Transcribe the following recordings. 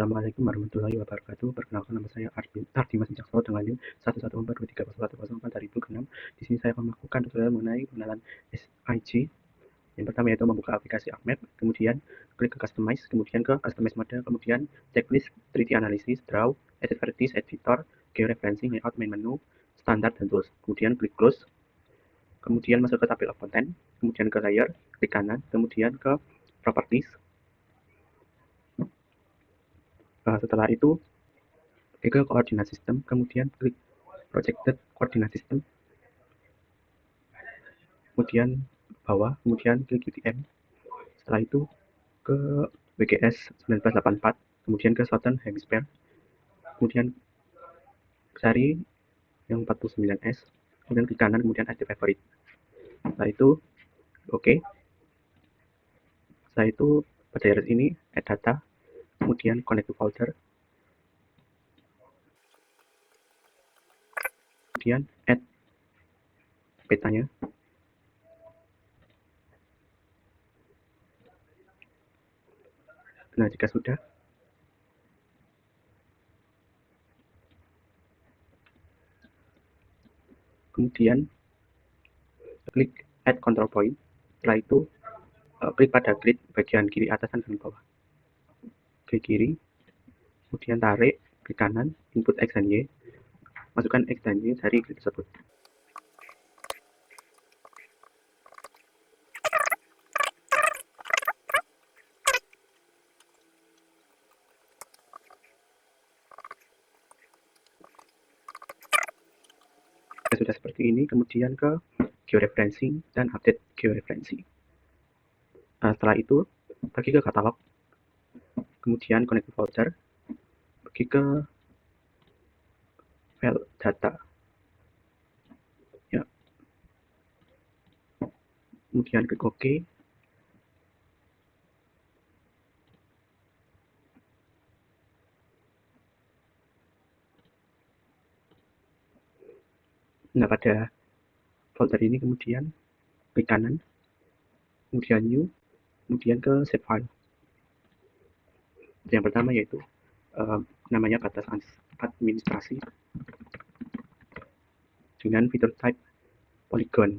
Assalamualaikum warahmatullahi wabarakatuh. Perkenalkan, nama saya Ardimas Wijaksoro dengan NIM 114230110 dari blog 6. Di sini saya akan melakukan tutorial mengenai pengenalan SIG. Yang pertama yaitu membuka aplikasi AppMap, kemudian klik ke Customize, kemudian ke Customize Mode, kemudian checklist 3D Analysis, Draw, Edit Vertices, Editor, Georeferencing, Layout, Main Menu, Standard, dan Tools. Kemudian klik Close, kemudian masuk ke Table of Content, kemudian ke Layer, klik kanan, kemudian ke Properties. Setelah itu klik ke Coordinate System, kemudian klik Projected Coordinate System, kemudian bawah, kemudian klik UTM. Setelah itu ke WGS 1984, kemudian ke Southern Hemisphere, kemudian cari yang 49S, kemudian klik kanan, kemudian Add Favorite. Setelah itu oke. Setelah itu pada area ini Add Data, kemudian Connect to Folder, kemudian Add petanya. Nah, jika sudah, kemudian klik Add Control Point. Setelah itu klik pada grid bagian kiri atas dan bawah. Klik kiri, kemudian tarik ke kanan, input X dan Y, masukkan X dan Y dari grid tersebut. Sudah seperti ini, kemudian ke georeferencing dan update georeferencing. Setelah itu pergi ke katalog, kemudian connect to folder, pergi ke file data, ya, kemudian klik OK. Nah, pada folder ini kemudian klik kanan, kemudian new, kemudian ke save file. Yang pertama yaitu namanya batas administrasi dengan fitur type polygon,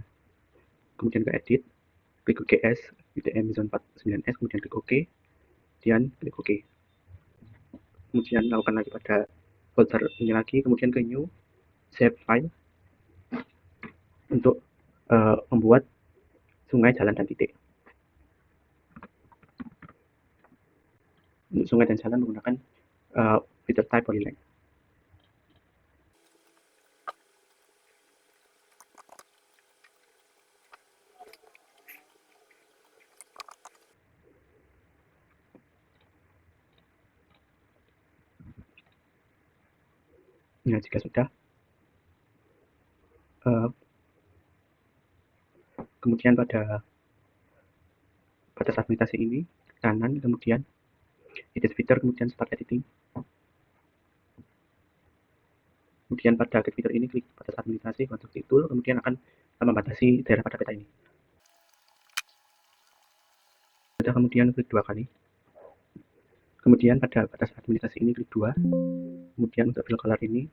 kemudian ke edit, klik UGS UTM 49S, kemudian klik OK, kemudian klik OK. Kemudian lakukan lagi pada folder ini lagi, kemudian ke new, save file untuk membuat sungai, jalan, dan titik. Untuk sungai dan jalan menggunakan fitur type polyline. Nah, jika sudah, kemudian pada batas administrasi ini kanan, kemudian edit fitur, kemudian start editing. Kemudian pada edit fitur ini klik batas administrasi, konstruksi tool, kemudian akan membatasi daerah pada peta ini. Sudah, kemudian klik 2 kali. Kemudian pada batas administrasi ini klik 2. Kemudian untuk fill color ini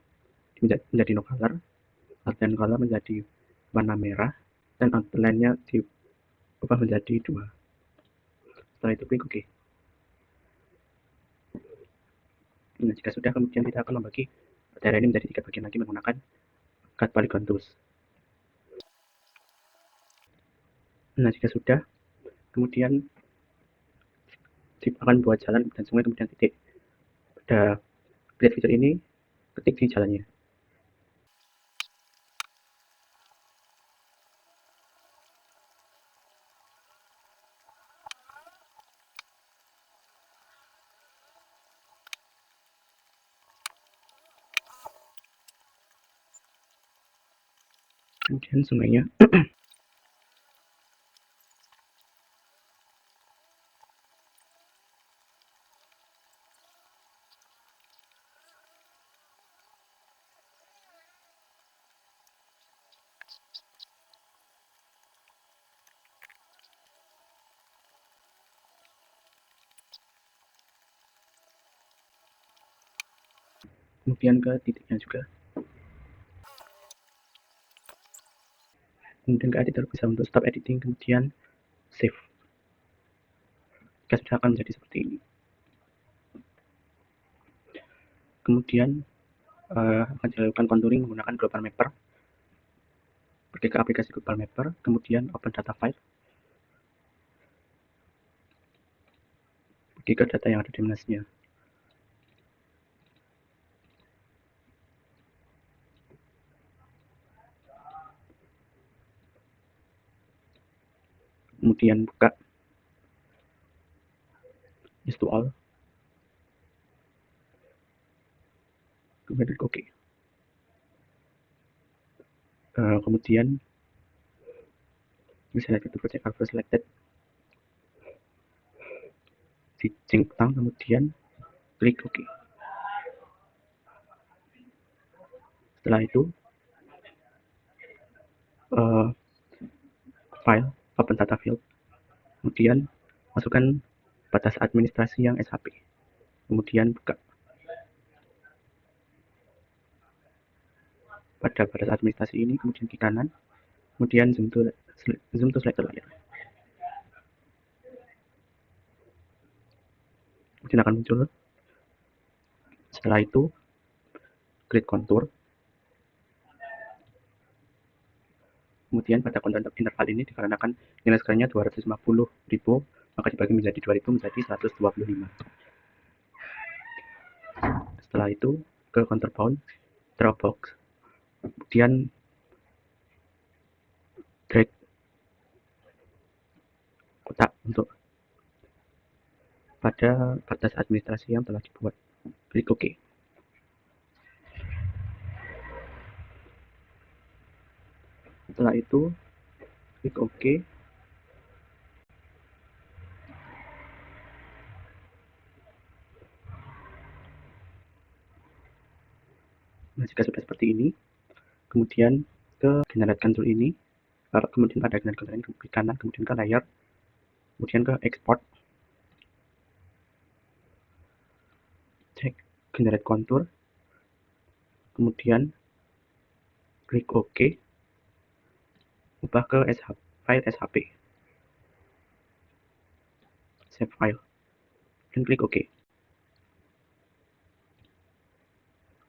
menjadi no color, outline color menjadi warna merah, dan outline-nya diubah menjadi 2. Setelah itu klik OK. Nah, jika sudah, kemudian kita akan membagi daerah ini menjadi 3 bagian lagi menggunakan cut polygon tools. Nah, jika sudah, kemudian akan buat jalan dan sungai, kemudian titik. Pada create fitur ini, ketik di jalannya. Kemudian sungainya. kemudian ke titiknya juga, kemudian ke editor bisa untuk stop editing, kemudian save. Jika sudah akan menjadi seperti ini. Kemudian akan dilakukan contouring menggunakan global mapper. Pergi ke aplikasi global mapper, kemudian open data file, pergi ke data yang ada di minusnya. Kemudian buka is to all, kemudian klik OK. Kemudian select to project alpha selected, dicengkang, kemudian klik OK. Setelah itu file open data field, kemudian masukkan batas administrasi yang SHP, kemudian buka. Pada batas administrasi ini, kemudian klik kanan, kemudian zoom to selected layer. Kemudian akan muncul. Setelah itu klik contour, kemudian pada konten interval ini dikarenakan nilai skalanya 250.000, maka dibagi menjadi 2000 menjadi 125. Setelah itu ke contour bound, draw box, kemudian drag kotak untuk pada batas administrasi yang telah dibuat. Klik OK. Setelah itu klik OK. Nah, jika sudah seperti ini, kemudian ke generate contour ini, kemudian pada generate contour ini klik kanan, kemudian ke layer, kemudian ke export, cek generate contour, kemudian klik OK, ubah ke file SHP, save file, dan klik OK.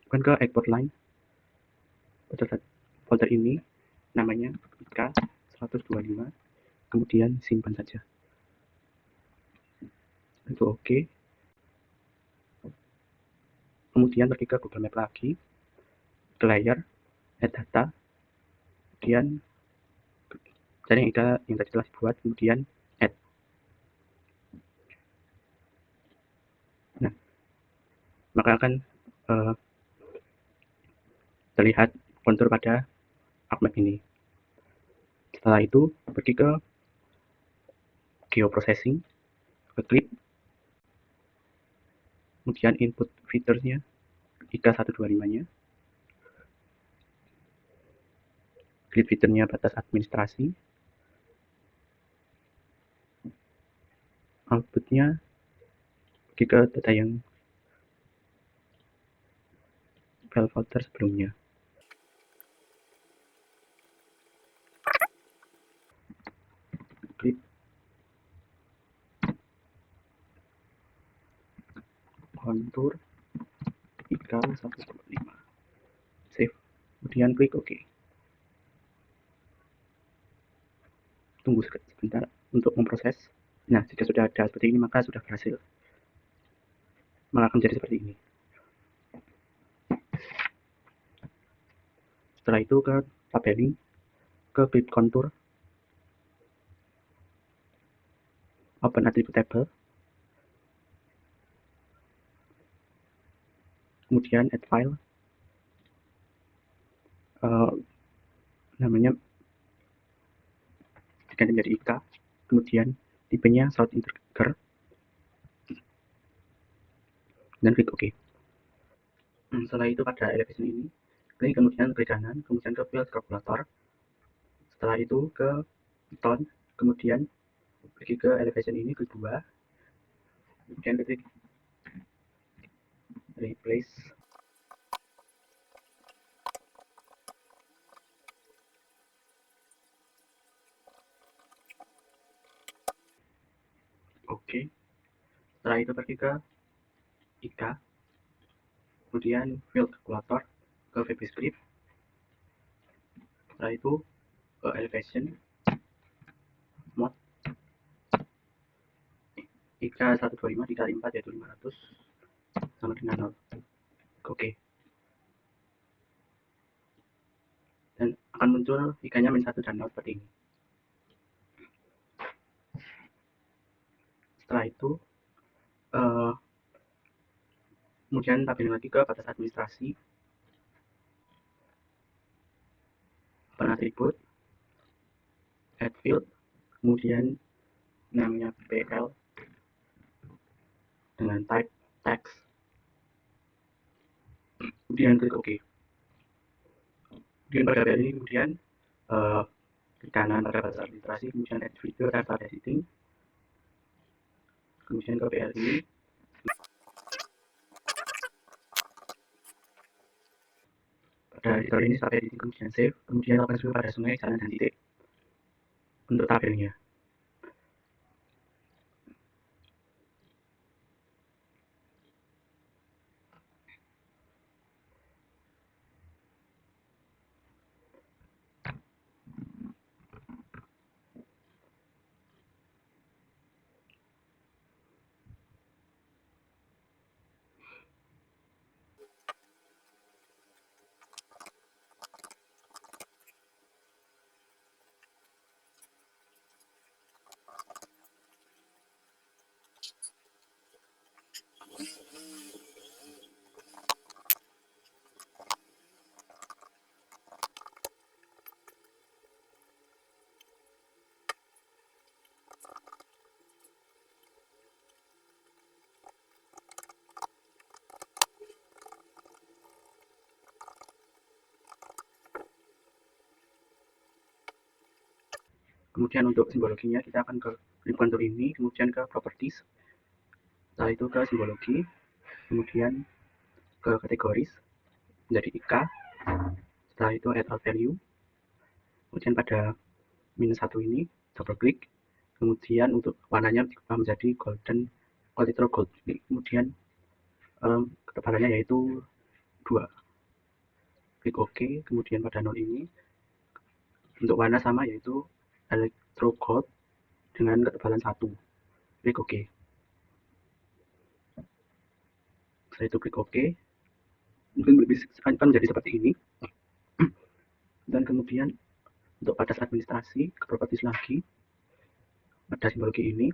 Bukan ke export line, folder ini namanya IK 125, kemudian simpan saja. Itu OK. Kemudian pergi ke Google Map lagi, ke layer, add data, kemudian cari yang tadi telah dibuat, kemudian add. Nah, maka akan terlihat kontur pada ArcMap ini. Setelah itu pergi ke geoprocessing, klik, kemudian input fiturnya IK125-nya, klik fiturnya batas administrasi, outputnya pergi ke data yang file folder sebelumnya. Klik kontur IK125, save, kemudian klik OK. Tunggu sebentar untuk memproses. Nah, jika sudah ada seperti ini, maka sudah berhasil. Maka akan menjadi seperti ini. Setelah itu ke labeling, ke clip contour, open attribute table, kemudian add file, namanya diganti menjadi IK, kemudian tipenya short integer, dan klik OK. Setelah itu pada elevation ini, kemudian klik kanan, kemudian ke field calculator, setelah itu ke tone, kemudian pergi ke elevation ini, kedua, kemudian klik replace, Setelah itu pergi ke IK, kemudian field calculator ke VB script, setelah itu ke elevation mode IK 125 dikali 4 yaitu 500 sama dengan 0. Oke. Dan akan muncul IK-nya -1 dan 0 seperti ini. Setelah itu kemudian tabelin lagi ke batas administrasi, penatribut, add field, kemudian namanya PL dengan type text, kemudian klik OK. Kemudian pada bagian ini kemudian klik kanan pada batas administrasi, kemudian add figure tanpa editing, kemudian ke PL ini. Pada editor ini sampai editing, kemudian save, kemudian lakukan sesuai pada sungai, jalan, dan titik untuk tabelnya. Kemudian untuk simbologinya kita akan ke link kontur ini, kemudian ke properties, setelah itu ke simbologi, kemudian ke kategoris menjadi IK, setelah itu add out value, kemudian pada -1 ini double klik, kemudian untuk warnanya diubah menjadi golden quality gold, kemudian ketebalannya yaitu 2, klik OK, kemudian pada 0 ini untuk warna sama yaitu electro gold dengan ketebalan 1, klik OK. Setelah itu klik OK, mungkin akan menjadi seperti ini. Dan kemudian untuk batas administrasi ke properties lagi, pada simbologi ini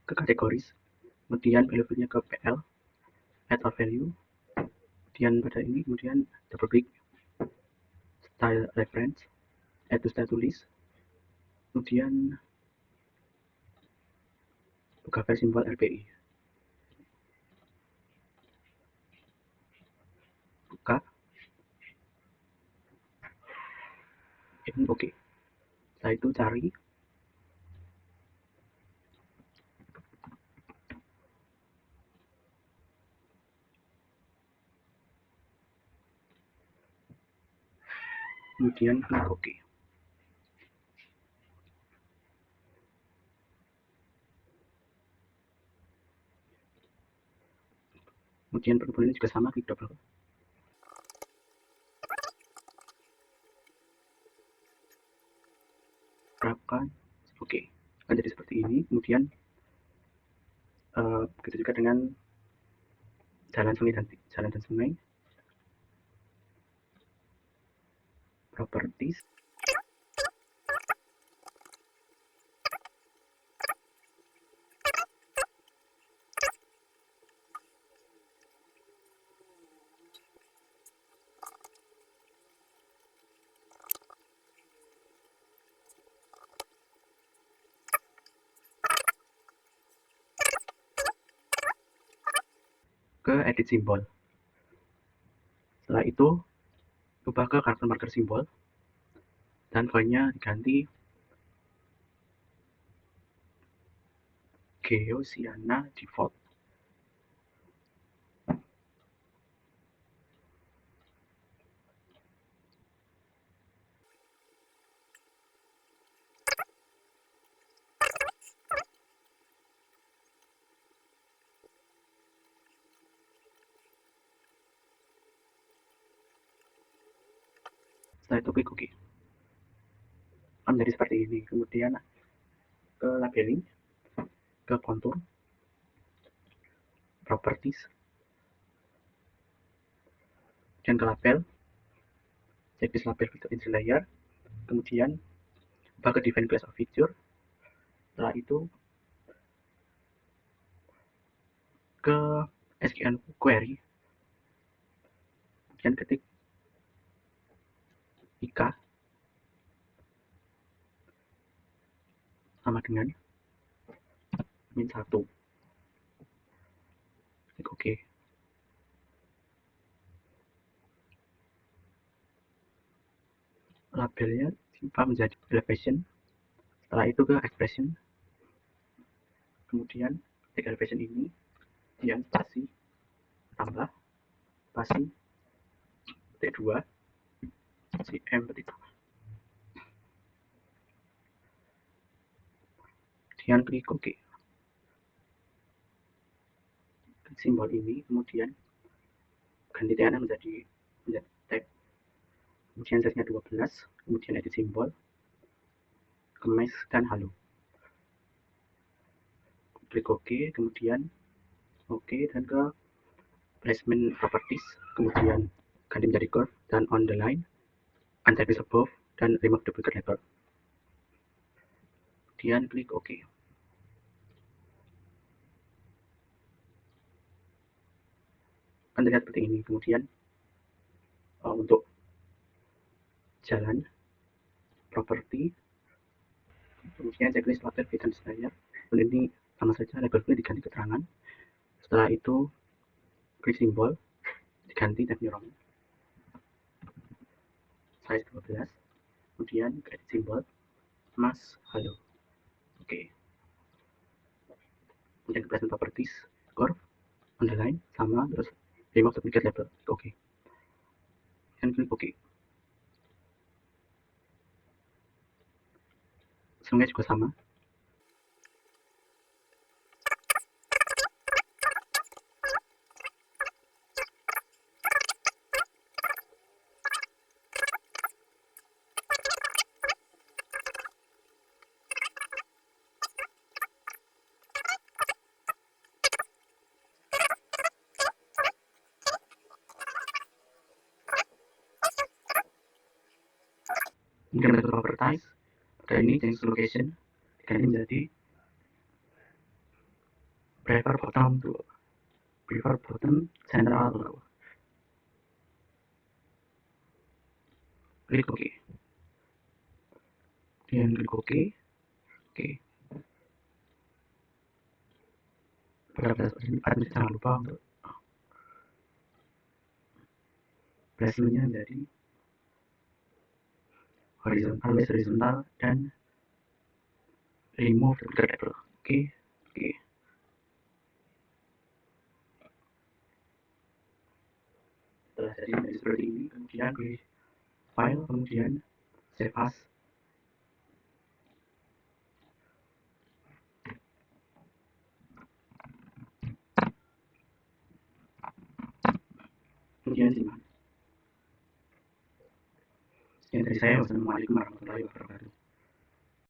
ke kategoris, kemudian value-nya ke PL, add or value, kemudian pada ini kemudian double klik style reference, add to style to list, kemudian buka file simbol RPI, buka, ini oke. Setelah itu cari, kemudian klik OK. Kemudian perkebunan ini juga sama, klik double, terapkan, oke. Akan jadi seperti ini. Kemudian begitu juga dengan jalan dan sungai, properties, ke edit simbol. Setelah itu ubah ke karakter marker simbol dan fontnya diganti Geosiana Default. Setelah itu klik OK. Menjadi seperti ini. Kemudian ke labeling, ke kontur, properties, dan ke label, checklist label filter in layer, kemudian ke define class of feature. Setelah itu ke SQL query, kemudian ketik IK sama dengan -1. Klik OK. Labelnya simpan menjadi elevation. Setelah itu ke expression, kemudian ketik elevation ini, kemudian spasi tambah spasi petik 2 cm petik 2, kemudian klik OK. Klik simbol ini, kemudian ganti TNA menjadi tag, kemudian size-nya 12, kemudian edit simbol, kemes dan halo. Klik OK, kemudian OK, dan ke placement properties, kemudian ganti menjadi curve dan on the line, uncheck is above, dan remove duplicate label. Kemudian klik OK. Akan terlihat seperti ini. Kemudian untuk jalan, properti, kemudian checklist label fit layer. Ini sama saja labelnya diganti keterangan. Setelah itu klik simbol, diganti tab neuron, size 12, kemudian edit simbol, mas halo. Oke. Kemudian ke placement properties, curve, underline, sama, terus remove duplicate label. Oke. Dan klik OK. Semuanya juga sama. Kemudian metode properties, pada ini change location, diganti menjadi prefer bottom central to row. Klik OK. Kemudian klik OK. Oke. Pada admin jangan lupa untuk placementnya menjadi horizontal dan remove duplicate label. Oke. Setelah jadi seperti ini, kemudian pilih file, kemudian save as. Kemudian simpan. Sekian dari saya. Wassalamualaikum warahmatullahi wabarakatuh.